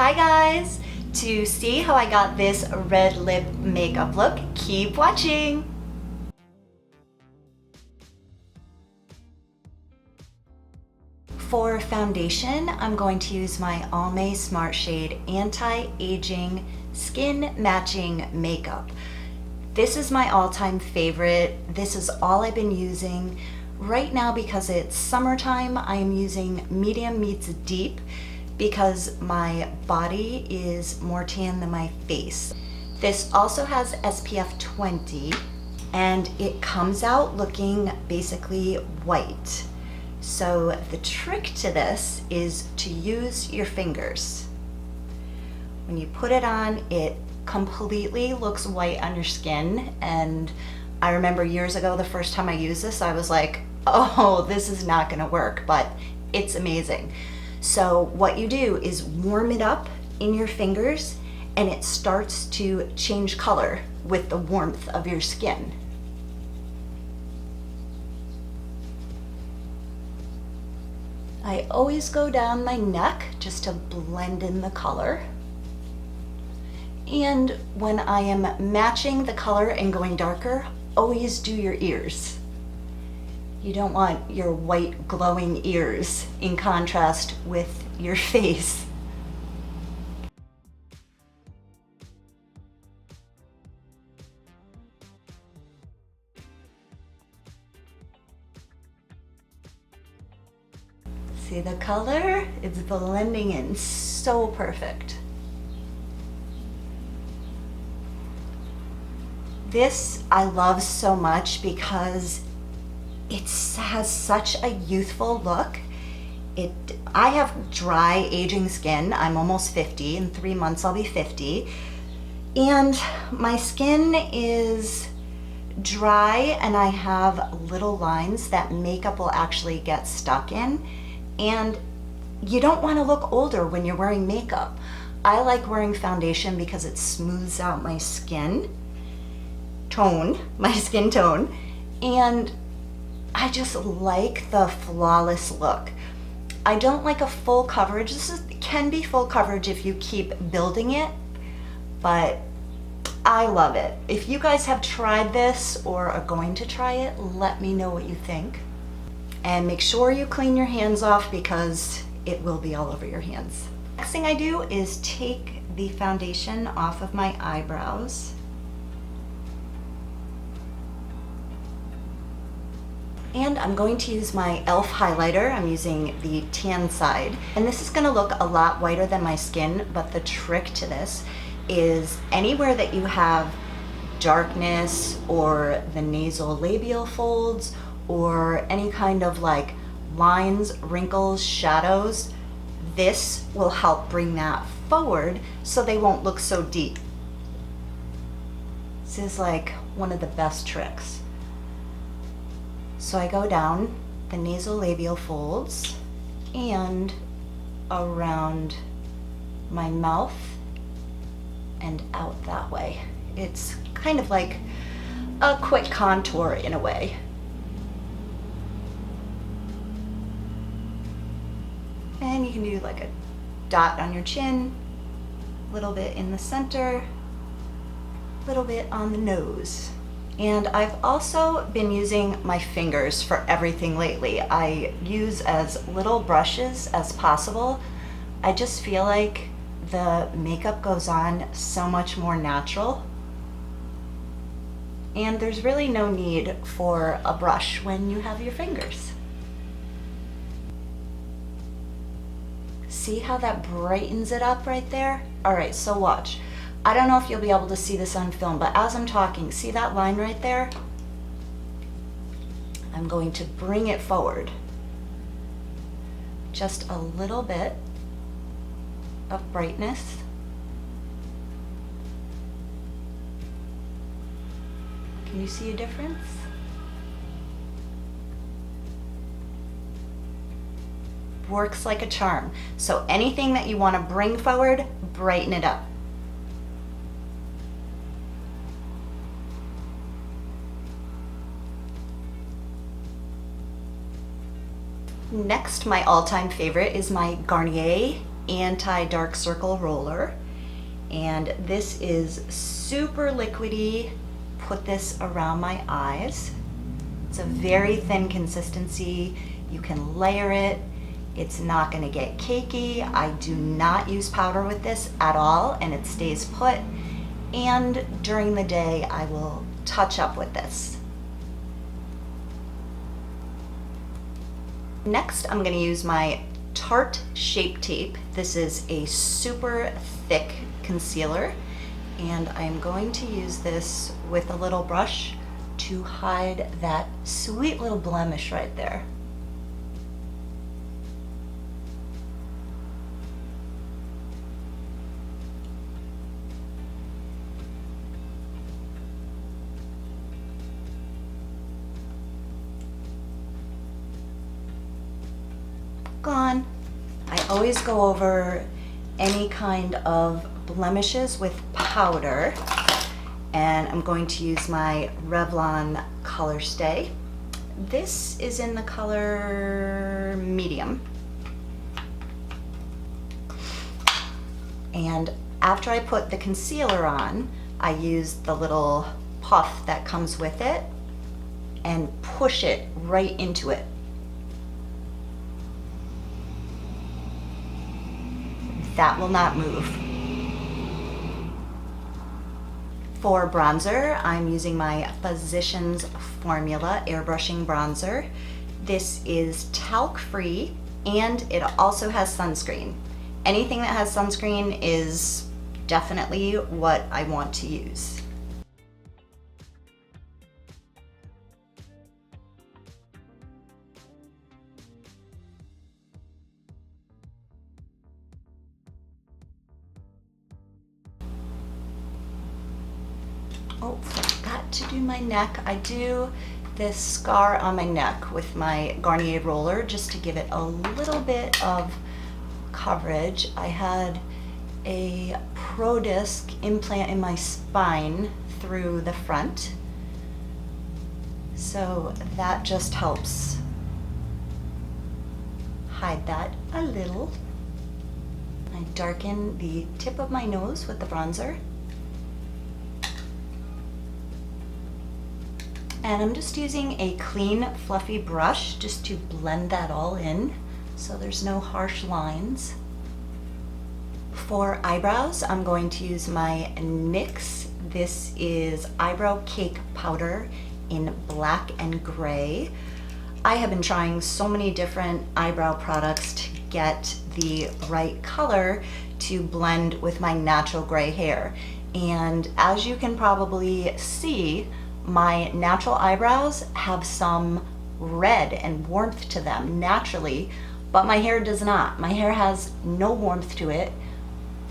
Hi guys! To see how I got this red lip makeup look, keep watching! For foundation, I'm going to use my Almay Smart Shade Anti-Aging Skin Matching Makeup. This is my all-time favorite. This is all I've been using. Right now, because it's summertime, I am using medium meets deep because my body is more tan than my face. This also has SPF 20 and it comes out looking basically white. So the trick to this is to use your fingers. When you put it on, it completely looks white on your skin. And I remember years ago, the first time I used this, I was like, oh, this is not gonna work, but it's amazing. So what you do is warm it up in your fingers and it starts to change color with the warmth of your skin. I always go down my neck just to blend in the color. And when I am matching the color and going darker, always do your ears. You don't want your white glowing ears in contrast with your face. See the color? It's blending in so perfect. This I love so much because it has such a youthful look. I have dry aging skin. I'm almost 50. In 3 months I'll be 50. And my skin is dry and I have little lines that makeup will actually get stuck in. And you don't want to look older when you're wearing makeup. I like wearing foundation because it smooths out my skin tone, and I just like the flawless look. I don't like a full coverage. Can be full coverage if you keep building it, but I love it. If you guys have tried this or are going to try it, let me know what you think. And make sure you clean your hands off because it will be all over your hands. Next thing I do is take the foundation off of my eyebrows. And I'm going to use my e.l.f. highlighter. I'm using the tan side. And this is gonna look a lot whiter than my skin, but the trick to this is anywhere that you have darkness or the nasal labial folds or any kind of like lines, wrinkles, shadows, this will help bring that forward so they won't look so deep. This is like one of the best tricks. So I go down the nasal labial folds and around my mouth and out that way. It's kind of like a quick contour in a way. And you can do like a dot on your chin, a little bit in the center, a little bit on the nose. And I've also been using my fingers for everything lately. I use as little brushes as possible. I just feel like the makeup goes on so much more natural. And there's really no need for a brush when you have your fingers. See how that brightens it up right there? All right, so watch. I don't know if you'll be able to see this on film, but as I'm talking, see that line right there? I'm going to bring it forward. Just a little bit of brightness. Can you see a difference? Works like a charm. So anything that you want to bring forward, brighten it up. Next, my all-time favorite is my Garnier anti-dark circle roller. And this is super liquidy. Put this around my eyes. It's a very thin consistency. You can layer it. It's not gonna get cakey. I do not use powder with this at all, and it stays put. And during the day, I will touch up with this. Next, I'm gonna use my Tarte Shape Tape. This is a super thick concealer, and I'm going to use this with a little brush to hide that sweet little blemish right there. Gone. I always go over any kind of blemishes with powder, and I'm going to use my Revlon Color Stay. This is in the color medium. And after I put the concealer on, I use the little puff that comes with it and push it right into it. That will not move. For bronzer, I'm using my Physicians Formula Airbrushing Bronzer. This is talc-free, and it also has sunscreen. Anything that has sunscreen is definitely what I want to use. Oh, forgot to do my neck. I do this scar on my neck with my Garnier roller just to give it a little bit of coverage. I had a Pro Disc implant in my spine through the front, so that just helps hide that a little. I darken the tip of my nose with the bronzer. And I'm just using a clean, fluffy brush just to blend that all in so there's no harsh lines. For eyebrows, I'm going to use my NYX. This is Eyebrow Cake Powder in black and gray. I have been trying so many different eyebrow products to get the right color to blend with my natural gray hair. And as you can probably see, my natural eyebrows have some red and warmth to them naturally, but my hair does not. My hair has no warmth to it,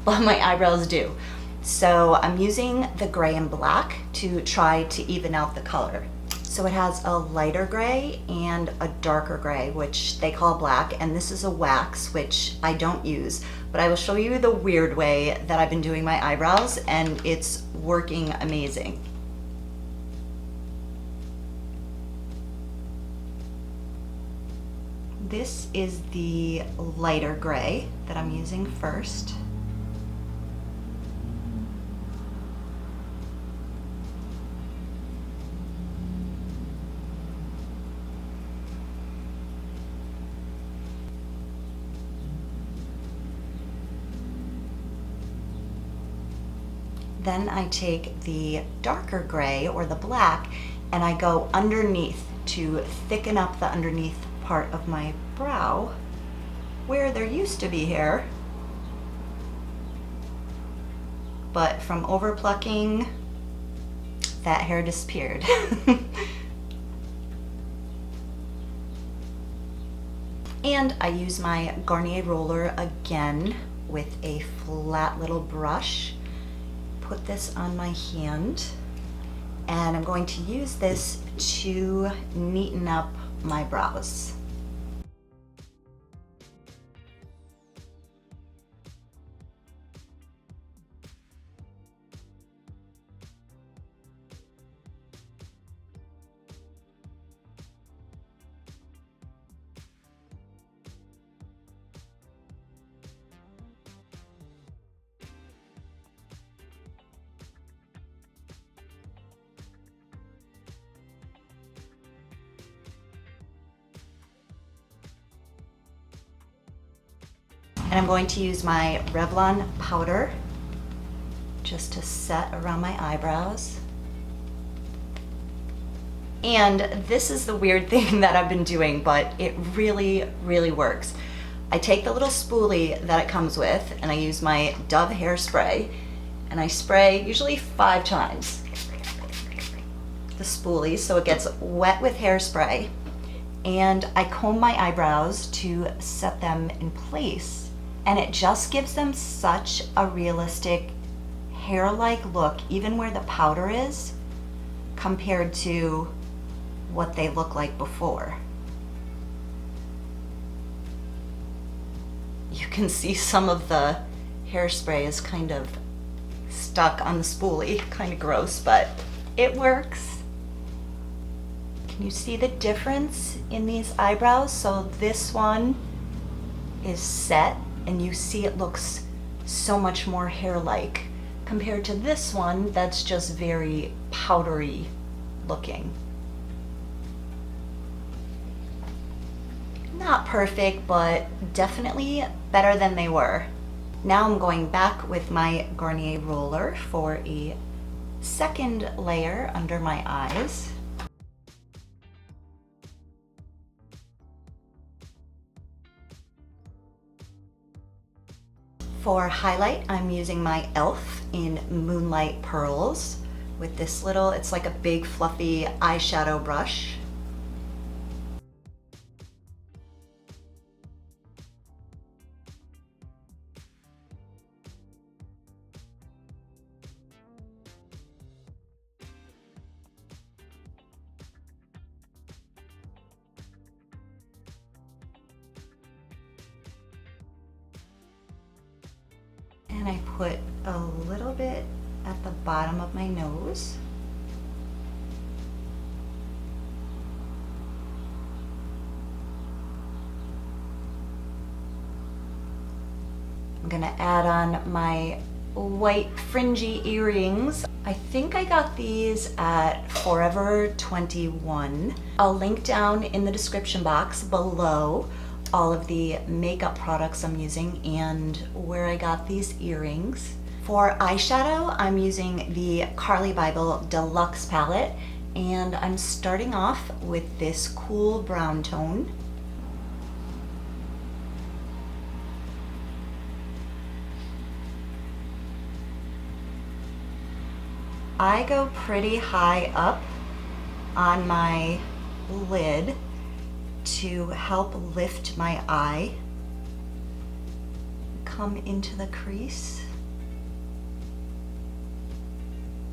but my eyebrows do. So I'm using the gray and black to try to even out the color. So it has a lighter gray and a darker gray, which they call black, and this is a wax, which I don't use, but I will show you the weird way that I've been doing my eyebrows, and it's working amazing. This is the lighter gray that I'm using first. Then I take the darker gray or the black and I go underneath to thicken up the underneath part of my brow where there used to be hair, but from over plucking, that hair disappeared. And I use my Garnier roller again with a flat little brush. Put this on my hand, and I'm going to use this to neaten up my brows. And I'm going to use my Revlon powder just to set around my eyebrows. And this is the weird thing that I've been doing, but it really, really works. I take the little spoolie that it comes with and I use my Dove hairspray and I spray usually 5 times the spoolie so it gets wet with hairspray, and I comb my eyebrows to set them in place, and it just gives them such a realistic hair-like look even where the powder is compared to what they look like before. You can see some of the hairspray is kind of stuck on the spoolie, kind of gross, but it works. Can you see the difference in these eyebrows? So this one is set and you see it looks so much more hair-like compared to this one that's just very powdery looking. Not perfect, but definitely better than they were. Now I'm going back with my Garnier roller for a second layer under my eyes. For highlight, I'm using my e.l.f. in Moonlight Pearls with this little, it's like a big fluffy eyeshadow brush. And I put a little bit at the bottom of my nose. I'm gonna add on my white fringy earrings. I think I got these at Forever 21. I'll link down in the description box below all of the makeup products I'm using and where I got these earrings. For eyeshadow, I'm using the Carly Bible Deluxe palette, and I'm starting off with this cool brown tone. I go pretty high up on my lid to help lift my eye, come into the crease.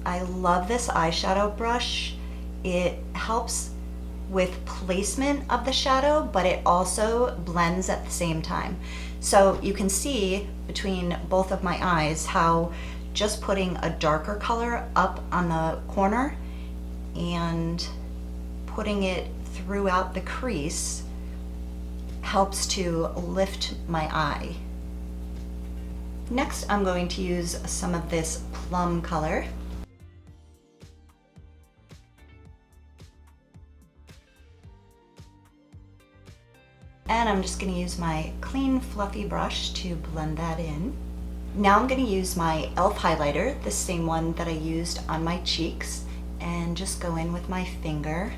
I love this eyeshadow brush. It helps with placement of the shadow, but it also blends at the same time. So you can see between both of my eyes how just putting a darker color up on the corner and putting it throughout the crease helps to lift my eye. Next, I'm going to use some of this plum color. And I'm just going to use my clean fluffy brush to blend that in. Now I'm going to use my e.l.f. highlighter, the same one that I used on my cheeks, and just go in with my finger.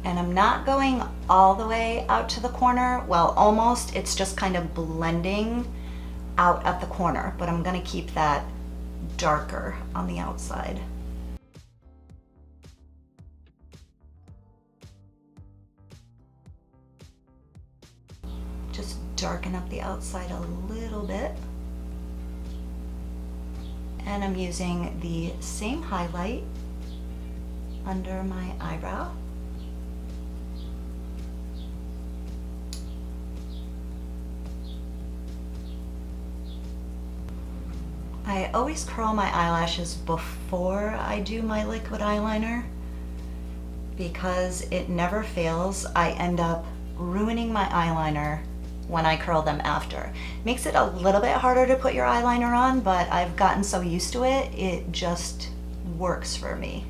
And I'm not going all the way out to the corner, well, almost. It's just kind of blending out at the corner, but I'm going to keep that darker on the outside. Just darken up the outside a little bit. And I'm using the same highlight under my eyebrow. I always curl my eyelashes before I do my liquid eyeliner because it never fails. I end up ruining my eyeliner when I curl them after. Makes it a little bit harder to put your eyeliner on, but I've gotten so used to it, it just works for me.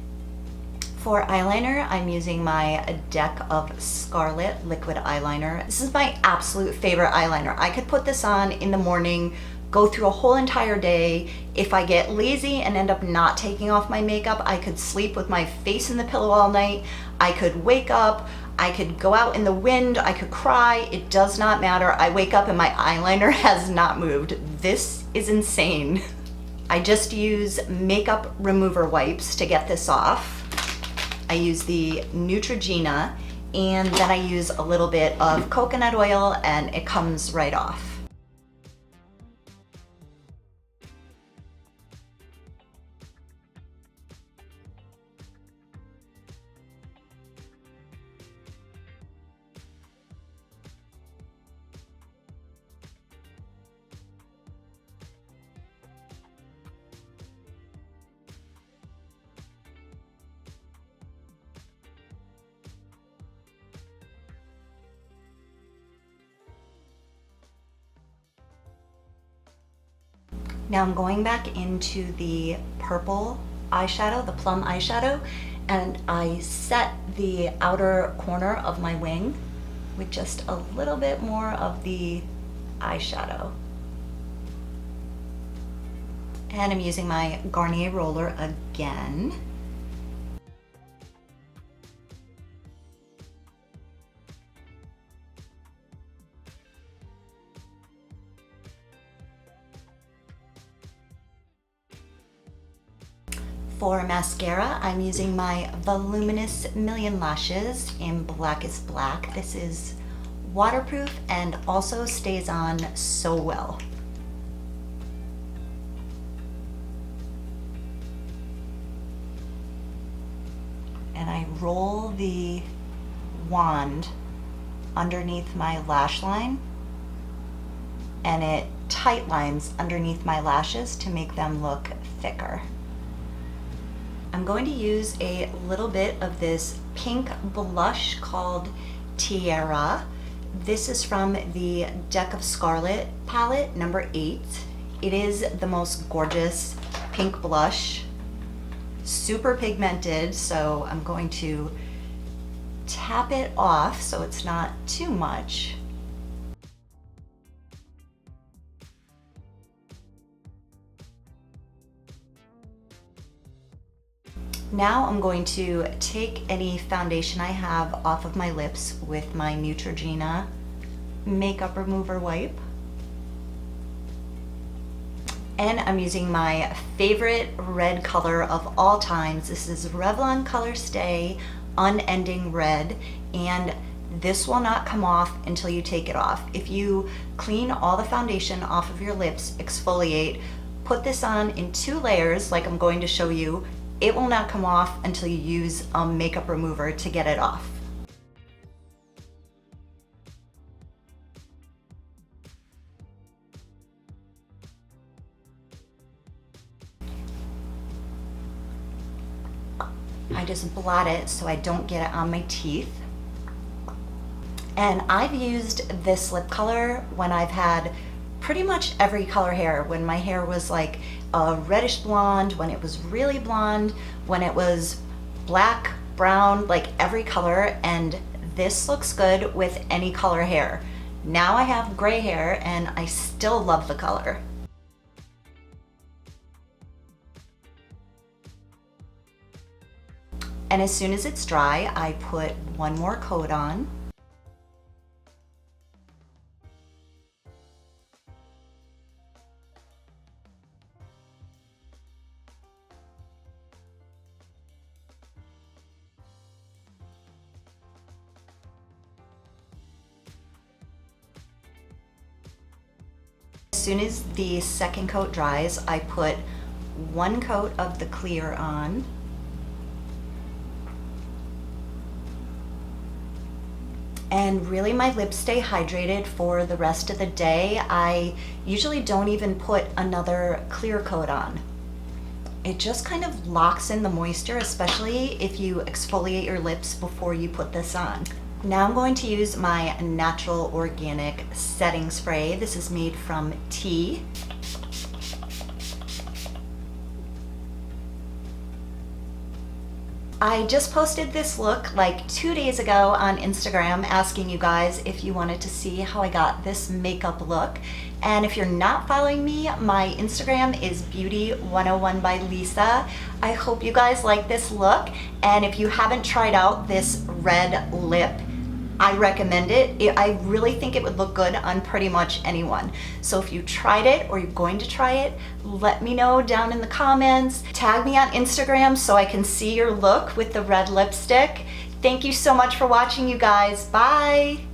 For eyeliner, I'm using my Deck of Scarlet liquid eyeliner. This is my absolute favorite eyeliner. I could put this on in the morning, go through a whole entire day. If I get lazy and end up not taking off my makeup, I could sleep with my face in the pillow all night. I could wake up, I could go out in the wind, I could cry. It does not matter. I wake up and my eyeliner has not moved. This is insane. I just use makeup remover wipes to get this off. I use the Neutrogena, and then I use a little bit of coconut oil and it comes right off. Now I'm going back into the purple eyeshadow, the plum eyeshadow, and I set the outer corner of my wing with just a little bit more of the eyeshadow. And I'm using my Garnier roller again. For mascara, I'm using my Voluminous Million Lashes in Black is Black. This is waterproof and also stays on so well. And I roll the wand underneath my lash line, and it tight lines underneath my lashes to make them look thicker. I'm going to use a little bit of this pink blush called Tiara. This is from the Deck of Scarlet palette, number 8. It is the most gorgeous pink blush, super pigmented, so I'm going to tap it off so it's not too much. Now I'm going to take any foundation I have off of my lips with my Neutrogena makeup remover wipe. And I'm using my favorite red color of all times. This is Revlon Color Stay Unending Red, and this will not come off until you take it off. If you clean all the foundation off of your lips, exfoliate, put this on in 2 layers like I'm going to show you, it will not come off until you use a makeup remover to get it off. I just blot it so I don't get it on my teeth. And I've used this lip color when I've had pretty much every color hair, when my hair was like a reddish blonde, when it was really blonde, when it was black, brown, like every color, and this looks good with any color hair. Now I have gray hair and I still love the color. And as soon as it's dry, I put one more coat on. As soon as the second coat dries, I put one coat of the clear on. And really my lips stay hydrated for the rest of the day. I usually don't even put another clear coat on. It just kind of locks in the moisture, especially if you exfoliate your lips before you put this on. Now I'm going to use my natural organic setting spray. This is made from tea. I just posted this look like 2 days ago on Instagram asking you guys if you wanted to see how I got this makeup look. And if you're not following me, my Instagram is Beauty101 by Lisa. I hope you guys like this look. And if you haven't tried out this red lip, I recommend it. I really think it would look good on pretty much anyone. So if you tried it or you're going to try it, let me know down in the comments. Tag me on Instagram so I can see your look with the red lipstick. Thank you so much for watching, you guys. Bye.